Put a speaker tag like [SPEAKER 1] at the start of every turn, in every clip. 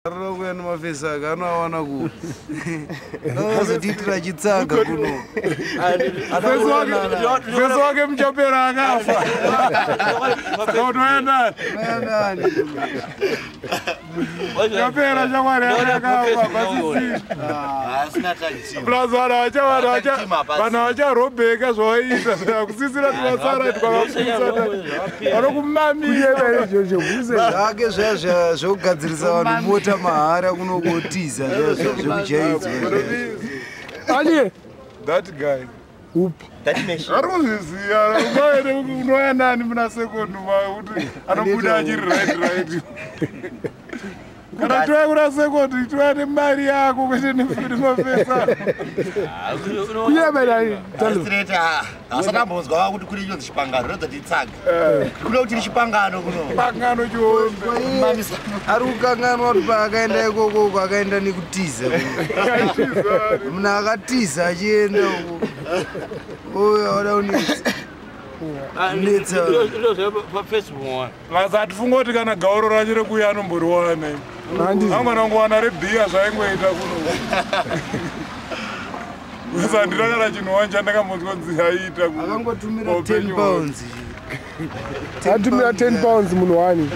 [SPEAKER 1] Rogo no mafesa kana wana ku. Azotitira chitsanga kuno. Feso wake mchapera akafa. Unoenda. Chapera chamwari akafa basi.
[SPEAKER 2] Asina taxi.
[SPEAKER 1] Blazara wacha bana wacha robeka zvoita kusisira twasara twakakusara. Arokumamiye bere jojo kuze. Zake zvogadzirisa vanhu mota mahara kunokotiza zvekujaidza.
[SPEAKER 3] Ali,
[SPEAKER 1] That guy.
[SPEAKER 3] upi?
[SPEAKER 2] That mesh.
[SPEAKER 1] Arozviziya unoya nani muna second kuti anobuda achiri right. Kana toya kuna second toya nemari yako kwete nemafesa.
[SPEAKER 3] Kuyabela talo.
[SPEAKER 2] Straight asakambonzwa kuti kuri chonzi chipangano rodoti tsaga. Kuno kuti chipangano kuno.
[SPEAKER 1] Pangano chombe. Ari kukanganwa kuti paakaenda ikoko akaenda nekutiza. Muna akatiza achienda uko. Oya wada unitsa. Nitsa. Mazati funga kuti kana gauro racho rekuya anomboriwana. Amwana ngowana rebhiya zvaingoita kuno. Sandira kana chinhu chandakambonzwa kunzi aita kuno. Akangotumira 10 pounds.
[SPEAKER 3] Atumira 10 pounds munhu wani.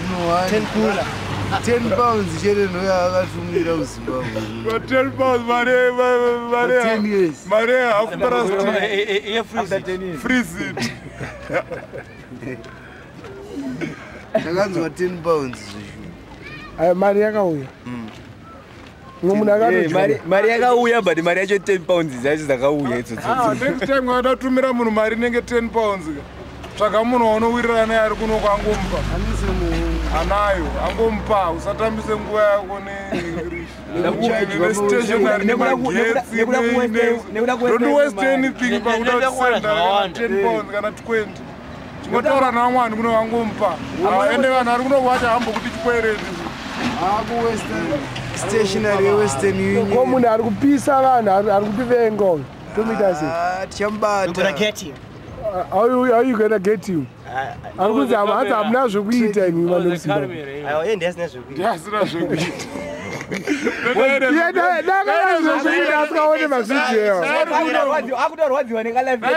[SPEAKER 1] 10 kula. 10 pounds chete ndoya akatumira kuZimbabwe. 10 pounds mare 10 years. Mare half past freeze it. Ndakanzwa 10 pounds.
[SPEAKER 3] Aya mari yakauya. Munhu akati
[SPEAKER 4] mari yakauya but mari yacho 10 pounds dzacho dzakauya idzodzo.
[SPEAKER 1] Next time wadatumira munhu mari nenge 10 pounds. Tsvaka munhu waunowirirana naye ari kuno kwangompa. Anayo, angompa, usatambise nguva yako neEnglish. Don't waste anything pakuda kusenda 10 pounds kana 20. Chimotaura namwani kuno wangompa. Ende vanhu ari kuno vacha hambo kuti chikwereti. Aku western stationary western union.
[SPEAKER 3] ko munhu ari kupisa vanhu ari kutivenga. Tomita sei.
[SPEAKER 1] Tichambata.
[SPEAKER 3] How you gonna get you? Akuzama hata hamna zvekuita imi vanosimba.
[SPEAKER 2] Ayo yende asina zvekuita.
[SPEAKER 1] Yasina zvekuita.
[SPEAKER 3] Ndakana zvekuita asikaone mavhidiyo.
[SPEAKER 4] Akutorwadziwa nekalive.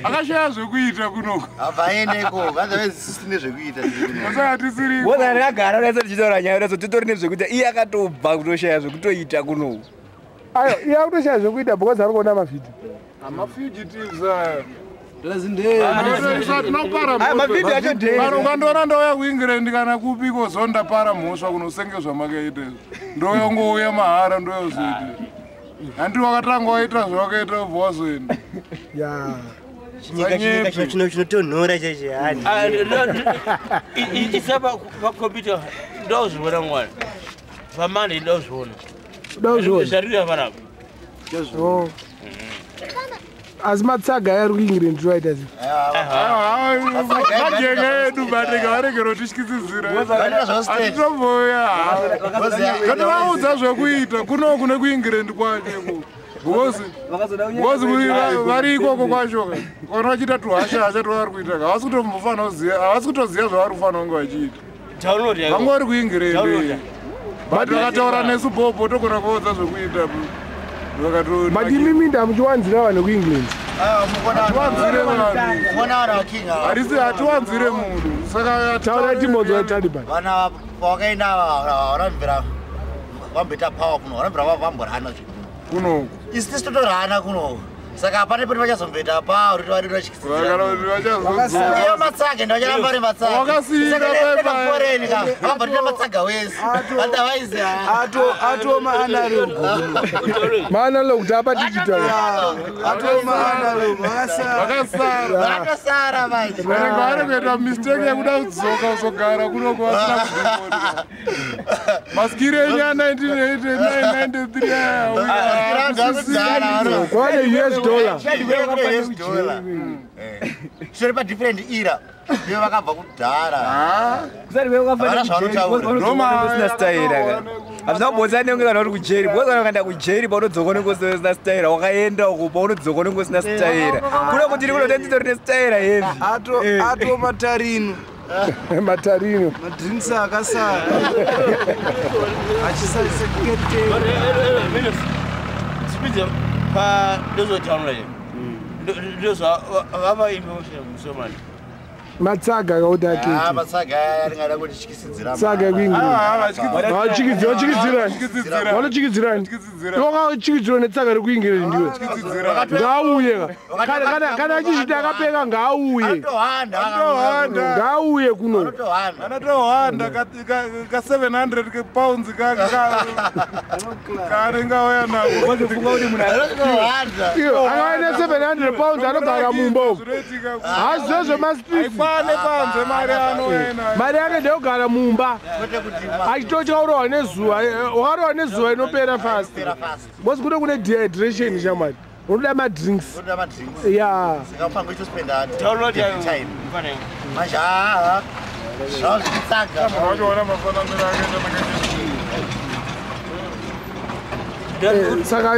[SPEAKER 1] Akashaya zvekuita kuno.
[SPEAKER 2] Avaeneko, vanzave zvisine zvekuita.
[SPEAKER 1] Saka tisiri.
[SPEAKER 4] Wona rakagara rese tichitaura nyaya reso titori nezvekuita iye akatobva kutoshaya zvekutoita kuno.
[SPEAKER 3] Ayo, iye akutoshaya zvekuita because ari kuona mavhidiyo.
[SPEAKER 1] Amafugitives ukandona ndouya kuengland kana kupiko zondapara mhosva kunosengezva makaita ndouya ngouya mahara ndoyozoita handi wakatanga waita zvawakaita ubva wazoenda
[SPEAKER 2] chinotonhora chechihani
[SPEAKER 5] isapa pakombiyuta ndozviona mwana pamani ndozviona zvarira panapa
[SPEAKER 3] asi matsaga ari kuengland zvaita sei.
[SPEAKER 1] magenga edu badega varegero tityisizira atitomboya katovaudza zvekuita kuno kune kuengland kwacheko because vari ikoko kwacho kana vachiita tuhashasha twavari kuita havasi kutombofana kuziva havasi kutoziva zvavari kufanira kunge vachiita vanga vari kuengland but vakataura nesu bobo togona kuvaudza zvekuita
[SPEAKER 3] madimimi ndamuchiwanzira vanhu kuengland.
[SPEAKER 1] harisi hatiwanzire munhu saka
[SPEAKER 3] taura timodzi wataliban
[SPEAKER 2] vana pavakaenda varamvira vambeta pawa kuno varamvira vamborana
[SPEAKER 1] kunoku
[SPEAKER 2] isi tisi totorana kuno saka pane poti vachazombeta pawa kuti vari vachikisiiya matsaga ndavacharamba ri matsaga vamborita matsaga wese otherwise
[SPEAKER 1] atoma analog
[SPEAKER 3] maanalog kuti apa digital
[SPEAKER 1] atoma analog
[SPEAKER 2] vakasara vaiti
[SPEAKER 1] vanenge vari kuita mistake yekuda kudzoka kuzogara kunoku vasina kuzvikona maskiri enyu a1993
[SPEAKER 3] kwane US dollar
[SPEAKER 2] zviri padifferent era iyo vakabva kudhara
[SPEAKER 4] kusina staira hazvina kumbonza nenge kana uri kujeri because kana ukaenda kujeri paunodzoka unenge usina staira wakaenda uko paunodzoka unenge usina staira kuno kuti iri kunotenzitori nestaira hevi
[SPEAKER 1] atoma tarino
[SPEAKER 3] Matarino.
[SPEAKER 4] Madrinks akasara. Achisasekete.
[SPEAKER 5] Speed pa dozo town le. Dozo ava emotion so much.
[SPEAKER 3] Matsaga kaudaki.
[SPEAKER 2] Matsaga aringada kuti chikisidzira.
[SPEAKER 3] Tsaga kwingi. Chikidzira. Wala chikidzira. Toka chikidzira netsaga rekwingira ndiwe. Ngauye. Kana achishita akapeka ngauye. Ngauye kuno.
[SPEAKER 1] Anotohanda ka 700 pounds karenga oya nawo.
[SPEAKER 3] Akaine 700 pounds anogara mumbo. Hazvezvo maspiti.
[SPEAKER 1] Panze mari anoena.
[SPEAKER 3] Mari yake ndeyogara mumba. Achitocha urohwa nezuva. Wakarohwa nezuva inopera fast. Bosi kuno kune dehydration shamari. Unoda madrinks. Yeah.
[SPEAKER 2] Singapanga kuspenda
[SPEAKER 5] Download
[SPEAKER 2] time. Manje zvazvitsaka.
[SPEAKER 1] Wachiona mafananiro akaita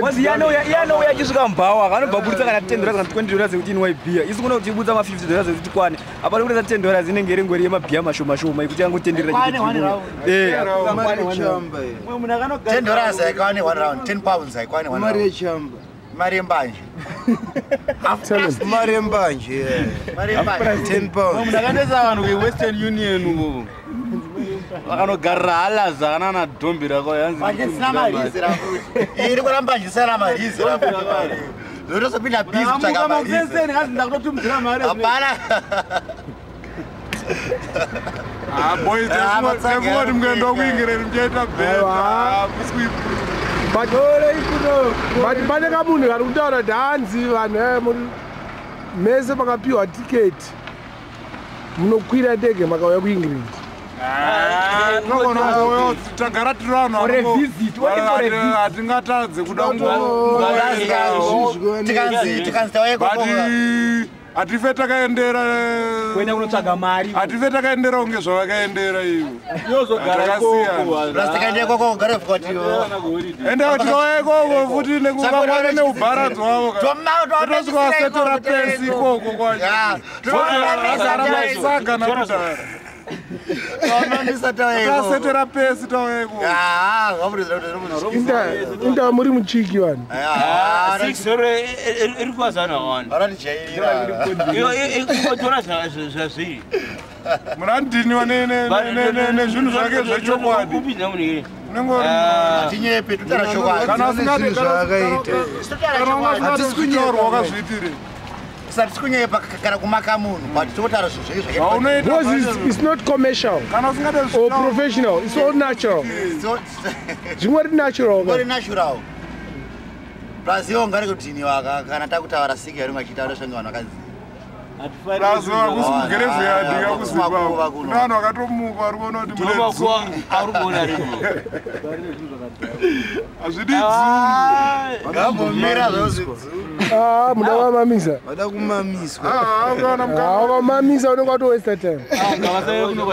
[SPEAKER 4] Wazi yanouya achisvika mubhawa anobva kuburisa kana $10 kana $20 ekuti inwa ibhiya isi kuno kuti ibudza $50 ekuti kwane apana kutoza $10 inenge iri ngori yemabhiya mashoma shoma ekuti yangotenderera
[SPEAKER 2] $10 haikwane 1 round, 10 pounds haikwane 1 round.
[SPEAKER 4] mari yechamba
[SPEAKER 2] Mari yembanje.
[SPEAKER 4] mari yembanje
[SPEAKER 2] Mari yembanje
[SPEAKER 4] 10 pounds
[SPEAKER 6] munhu akandoisa vanhu kuwestern union vakanogarira halaza kana nadhombi rako
[SPEAKER 2] manje sina marizi rakuti. Iri kuramba njisana marizi rakuti. Ndotosopinda busy kutsvaka marizi.
[SPEAKER 6] ndakutotumidzira mari
[SPEAKER 2] Hapana.
[SPEAKER 1] boys tekungoti mungenda kuingireni muchaita bheka.
[SPEAKER 3] But pane kamunhu kari kutaura kuti hanzi vanhu mese makapiwa tiketi munokwira ndege makauya kuengland.
[SPEAKER 1] Tagara tiri vanhu hatingatadze kuda
[SPEAKER 2] Tikanzi tawayekoko.
[SPEAKER 1] hatife takaendera
[SPEAKER 4] kuenda kunotsvaga mari
[SPEAKER 1] hatife takaendera kunge zvavakaendera ivo
[SPEAKER 2] Takaenda ikoko kugara fukwatiwo.
[SPEAKER 1] ende tikauya ikoko futi nekuvangwana neubharadzi wavo totosvika vasetera pesi ikoko kwacho agara masaga nakudhara tasetera pesi tauya ikoko
[SPEAKER 3] inda muri muchiki vanhu.
[SPEAKER 5] 6 iri kwazana wona. Ikotora zvazviri.
[SPEAKER 1] munandiniwa nezvinhu zvake zvechokwadi
[SPEAKER 2] Tinyepe tutara chokwadi.
[SPEAKER 1] kana usingatikutaurwa wakazviitire
[SPEAKER 2] Sati sikunyepa kana kumaka munhu but totara zvinhu zvake.
[SPEAKER 3] Because it's not commercial
[SPEAKER 1] kana usingade
[SPEAKER 3] or professional, it's all natural. Zvimwe ri natural.
[SPEAKER 2] Very natural. Plus yo ngari kutiniwa kana takutaura siki yari machitaura zvange vanhu vakadzi.
[SPEAKER 1] razuva kusimugerevhu yadika kuzimbabwe kuna vanhu vakatomuka vari kuona kuti hazvidi
[SPEAKER 2] Ngambomira zvose.
[SPEAKER 3] Muda wamamisa.
[SPEAKER 4] vada kumamiswa
[SPEAKER 3] Wamamisa unenge watowesta time.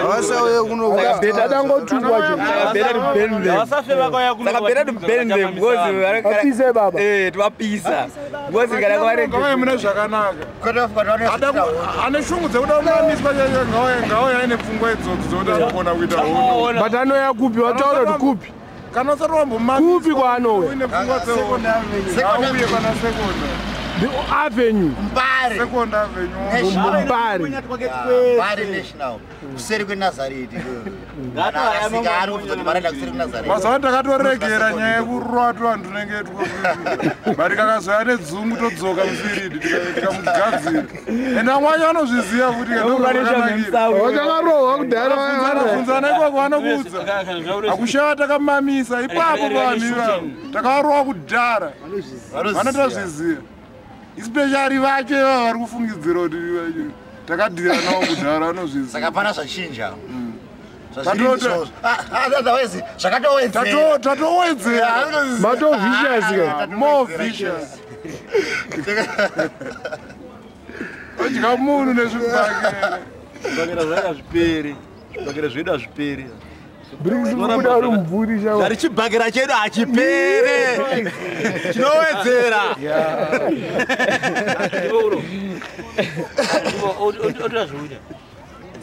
[SPEAKER 4] havasauye
[SPEAKER 3] Adangotukwa
[SPEAKER 5] Vasafe vakauya kuno.
[SPEAKER 4] saka beta tubend them because
[SPEAKER 3] apise baba.
[SPEAKER 4] tivapisa because kana kwavarege
[SPEAKER 1] ngavaye mune zvakanaka ane shungu dzekuda kumamiswa ngauya aine pfungwa idzodzo dzokuti anogona kuita hono
[SPEAKER 3] But anoya kupi wataura kuti kupi.
[SPEAKER 1] kana usati wambomamiswa
[SPEAKER 3] Kupi kwaanoya.
[SPEAKER 1] uine pfungwa dzehono auye kana sekonda
[SPEAKER 3] The avenue.
[SPEAKER 2] Mbare.
[SPEAKER 1] sekonda avenue
[SPEAKER 3] Mbari.
[SPEAKER 2] Mbare national. Kuseri kweNazareti. Asika ari kuti marenda kuseri kweNazareti.
[SPEAKER 1] mazuva takatoregera nyaya yekurwatu vantu nenge bari kakazoya nedzungu todzoka mufiridi tikamugadzira ende amwanya vanozviziva futi
[SPEAKER 3] Wachakarohwa kudhara.
[SPEAKER 1] funzana ikoko vanokuudza hakushava takamamisa ipapo vanhu ivavo takavarohwa kudhara vanotozviziva especially vacho ivavo vari kufungidzira kuti takadhira navo kudhara vanozviziva
[SPEAKER 2] Saka pana zvachinja. Zvakatowedzera.
[SPEAKER 1] tatowedzera
[SPEAKER 3] Mato vicious guy.
[SPEAKER 1] more vicious odya munhu nezvibhakera
[SPEAKER 6] zvibhakera zvedu hazviperi
[SPEAKER 3] Brings kuda uri mubvuri shawa.
[SPEAKER 6] zvari chibhakera chedu hachipere chinowedzera
[SPEAKER 5] Otazvouya.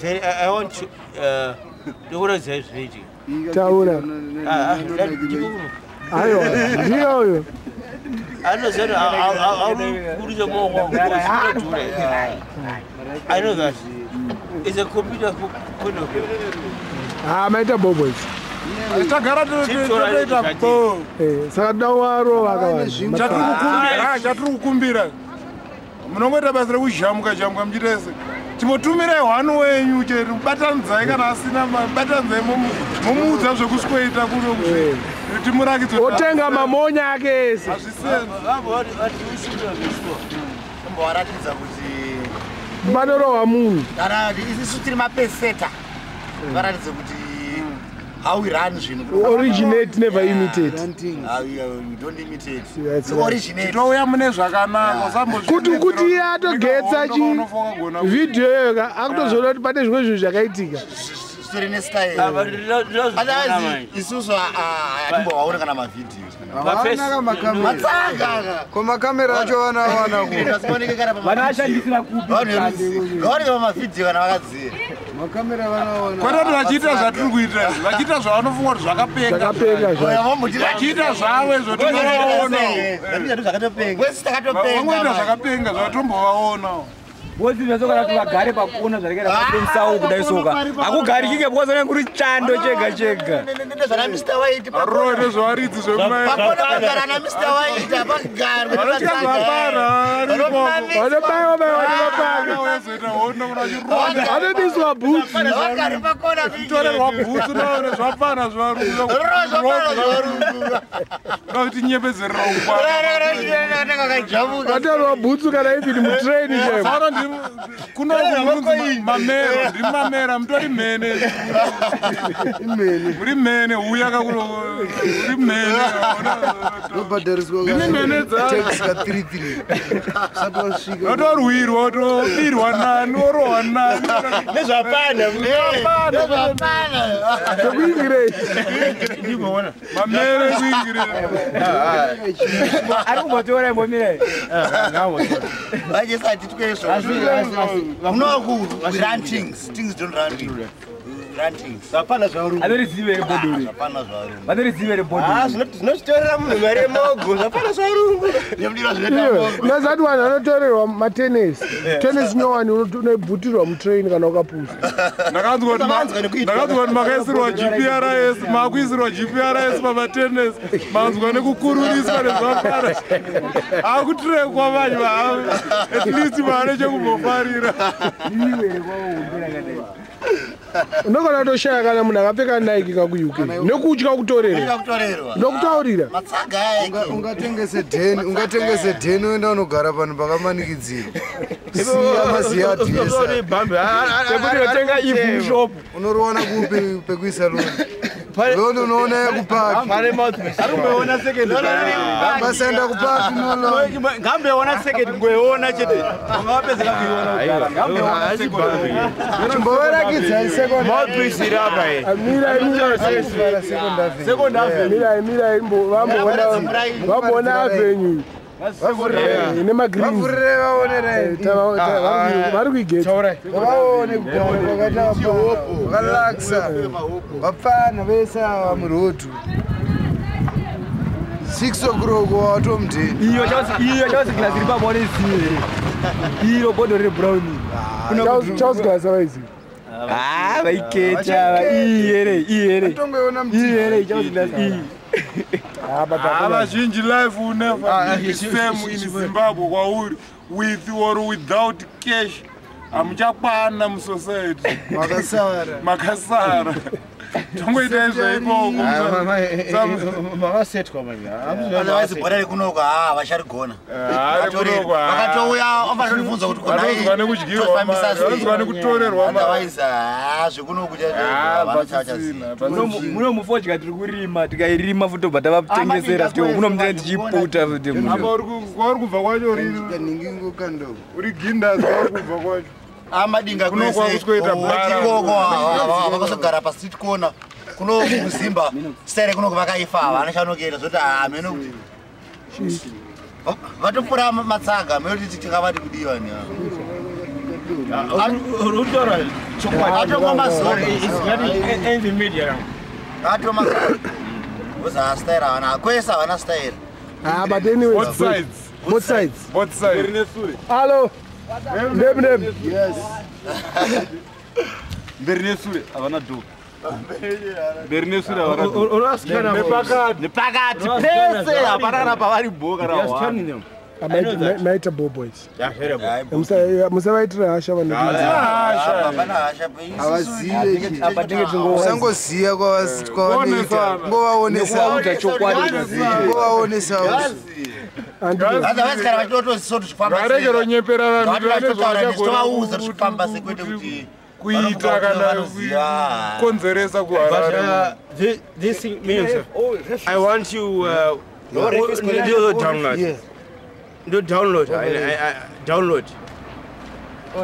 [SPEAKER 5] I want to what is this reading?
[SPEAKER 3] Taura. Ayo, ndio.
[SPEAKER 5] I know that I know that. It's a computer
[SPEAKER 3] Maita bobozi.
[SPEAKER 1] Tagara toita bo.
[SPEAKER 3] Saka waro wakawanda.
[SPEAKER 1] Chatiri kukumbira. Munongoita basa rekuzhamuka zhamuka muchitese. Timotumirai hwano wenyu chete mubatanzai kana asina batanzai momuudza zvekusweta kuno kusvika. Timurakidze.
[SPEAKER 3] Otenga mamonya ake ese.
[SPEAKER 2] Mbowaratidza kuti
[SPEAKER 3] banorohwa munhu.
[SPEAKER 2] kana isusu tiri mapeseta. Varatidze kuti how we run zvinhu.
[SPEAKER 3] Originate never imitate.
[SPEAKER 2] We don't imitate.
[SPEAKER 3] That's
[SPEAKER 2] We
[SPEAKER 3] right.
[SPEAKER 2] originate.
[SPEAKER 1] Touya mune zvakanaka usambozvi.
[SPEAKER 3] Kuti iye atogetsa video yoga akutozoona kuti pane zvimwe zvinhu zvakaitika.
[SPEAKER 2] Story nestyle. Otherwise isusu hatimbovaona kana mavideo. Matsanga.
[SPEAKER 7] Kumakamera acho wana
[SPEAKER 4] Vanashandisira kupi?
[SPEAKER 2] Vaoneka pamavideo kana vakadziya.
[SPEAKER 7] makamera vanaona.
[SPEAKER 1] Kwete vachiita zvatiri kuita, vachiita zvavanofunga kuti zvakapeka. Vachiita zvavo izvo tinovaona. Vangoita zvakapenga zvatombovaona.
[SPEAKER 4] Bosi vesoka kuti vagare pakona zvarekera papensawo kudai soka. Hakugari kike because vanenge kuri chando chega chega.
[SPEAKER 2] Ndezvana Mr. White
[SPEAKER 1] Arro nezvaridzi zvemai.
[SPEAKER 2] pakona kugara na Mr. White apagara.
[SPEAKER 3] Vanobiswa boots.
[SPEAKER 2] Vagari pakona
[SPEAKER 1] Torerwa bhutsu naone zvapfana zvarunga. Kuti nyepedzerera ukwa.
[SPEAKER 3] Vatorwa boots kana even mutrain chemo.
[SPEAKER 1] Kuno mamera, ndiri mamera, mutori mhene. Uri mhene, uya kakulo, uri mhene. Ndine mhene
[SPEAKER 7] Satasvika.
[SPEAKER 1] Watorwirwa, wotobirwa nani, worohwa nani.
[SPEAKER 5] Nezvapana.
[SPEAKER 3] Kuingire.
[SPEAKER 1] Mamere kuingire.
[SPEAKER 4] Ari kumbotora imbomire.
[SPEAKER 2] vachesati twezvo unoku run things don't run me. Run things
[SPEAKER 5] Zvapana zvaru.
[SPEAKER 4] Anoriziva ere bodori.
[SPEAKER 2] hapana zvaru
[SPEAKER 4] Vanoriziva ere bodori.
[SPEAKER 5] Zvinotorera munhu mari mogo. Zvapana zvaru.
[SPEAKER 2] nemudiro zvinoita
[SPEAKER 3] Nazati vanhu vanotorerwa matenesi. Tenesi nyowani unobhutirwa mutrain kana ukapusa.
[SPEAKER 1] Ndakanzwa kuti makaisirwa GPRS, makuisirwa GPRS pamatenesi, manzwa nekukururiswa nezvapara. Akuturekwa vanhu vavo. At least mane chekumbofarira.
[SPEAKER 3] Unogona kutoshaya kana munhu akapfeka Nike kaku-UK. Nekutya kutorerwa.
[SPEAKER 2] kutorerwa
[SPEAKER 3] Ndokutaurira.
[SPEAKER 2] matsaga yake
[SPEAKER 7] ungatengese dheni uenda unogara panhu pakamanikidzirwa. Siya maziyati ese.
[SPEAKER 4] Sekuti yotenga ifu shop.
[SPEAKER 7] Unoriwana kupi pekuisa loni. Loni unoona kupaki.
[SPEAKER 5] Arumbeona second.
[SPEAKER 7] Basaenda kupaki nola.
[SPEAKER 5] Ngambeona second ngoiona chete. Ungapezeka kuiona. Ngambeona second.
[SPEAKER 7] Chimboverakidza second.
[SPEAKER 5] Mouthpiece iri apa here.
[SPEAKER 7] Second half.
[SPEAKER 3] Mira vamboona avenue. Nemagreens.
[SPEAKER 7] Vavurire vaone
[SPEAKER 3] Vari kuigeta.
[SPEAKER 7] vaone kugara vakalaksa vapfana vese ava murotu 6 o'clock watomudheni.
[SPEAKER 4] Iyo chausi glass iri pabone zire. Iyo bodo rebrown.
[SPEAKER 3] Charles Glass avaiziva.
[SPEAKER 4] Vaiketa iyere.
[SPEAKER 7] Atongoona
[SPEAKER 4] Iyere chausi glass iyi.
[SPEAKER 1] Vazhinji life will never be the same in Zimbabwe kwauri with or without cash. Hamuchakwana musociety. Makasara. Tongoita izvo ikoko.
[SPEAKER 5] Mavasetwa manje.
[SPEAKER 2] otherwise bhora rekunoko vacharigona vakatouya vamatondibvunza kuti
[SPEAKER 1] vanonzwa nekudyiwa mari, vanonzwa nekutorerwa mari.
[SPEAKER 2] otherwise zvekunokuta
[SPEAKER 4] Muno mufodya tiri kurima, tikairima futi tobva tavatengesera futi muno mutenda tichiputa futi.
[SPEAKER 1] Apa kwauri kubva kwacho riri?
[SPEAKER 7] Kaningingokando.
[SPEAKER 1] Uri Gindas kwauri kubva kwacho?
[SPEAKER 2] amadinga vakazogara pastreet corner kuno kuzimba sere kunoko vakaifa vanochanokera zvoti hamene kuti vatopfura matsaga mekuti tikavati kudiwa ni
[SPEAKER 5] utora chokwadi
[SPEAKER 2] Atoma mazoro.
[SPEAKER 5] in the media
[SPEAKER 2] Atoma mazoro. Uza style ana kwesa ana style.
[SPEAKER 3] Ah, but anyway.
[SPEAKER 1] Both sides.
[SPEAKER 3] Both sides.
[SPEAKER 1] Both sides.
[SPEAKER 3] Hello. Name.
[SPEAKER 6] Yes. Bernesure avana do. Bernesure avana do.
[SPEAKER 5] unasikana
[SPEAKER 6] Nepakati pese apana pavari boka rawa.
[SPEAKER 3] Maita boys. Musavaitira hasha vanhu.
[SPEAKER 2] Hapana hasha.
[SPEAKER 7] Avazive.
[SPEAKER 3] Apatinge tingo.
[SPEAKER 7] Usangoziya kwavanoita. Ngovaonesa. Ngovaonesa.
[SPEAKER 2] Otherwise kana vachitotozisoto zvifamba.
[SPEAKER 1] Varegero nyepera vanhu
[SPEAKER 2] Tovauza zvifamba sekwete kuti
[SPEAKER 1] kuita kana konzeresa kuharare.
[SPEAKER 5] This thing means I want you do download. Do download. I download.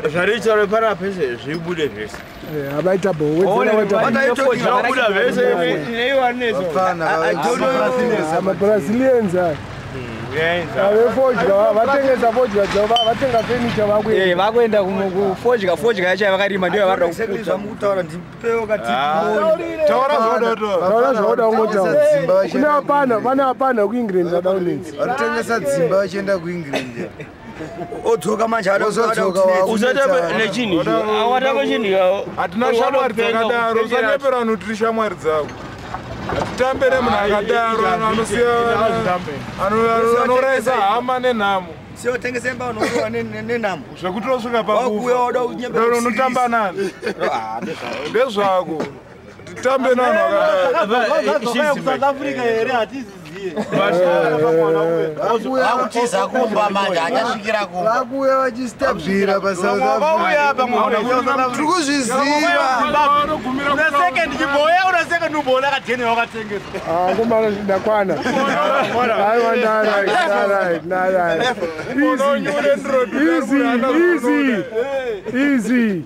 [SPEAKER 5] Zvaricha repara pese zvibude zvese.
[SPEAKER 3] Avaita boys.
[SPEAKER 5] Zvabuda zvese neiwaneso.
[SPEAKER 3] I'm Brazilians. Vatengesa fodya dzavo vatenga furniture vakuenda.
[SPEAKER 4] Vakuenda kufodya yacho yavarima ndiyo yavarida kukuta.
[SPEAKER 3] Taura zvaoda ungotaura. Pane hapana kuengland vadaunenzi.
[SPEAKER 7] Vanotengesa dzimba vachienda kuengland.
[SPEAKER 2] Odzoka manje
[SPEAKER 5] Uzata nechini? Awatako chini yawo.
[SPEAKER 1] Hatina shamwari dzakadaro, usanyepera vanhu tiri shamwari dzavo. Hatitambere munhu akadaro, anoraisa hama nenhamo.
[SPEAKER 2] siotengese mba unokuwa nenhamo
[SPEAKER 1] Zvekuti osvika
[SPEAKER 2] wakuya wada
[SPEAKER 1] pakufa unotamba nani ndezvako titambe nanhu
[SPEAKER 6] South Africa here hatiziziye.
[SPEAKER 2] akutiza kumba manje anyasvikira kumba
[SPEAKER 7] vakuya vachistabhira paSouth Africa. Tiri kuzviziva.
[SPEAKER 6] Una second chiboya, una second ubola katene wakatengesa.
[SPEAKER 3] Kumara ndakwana. Easy.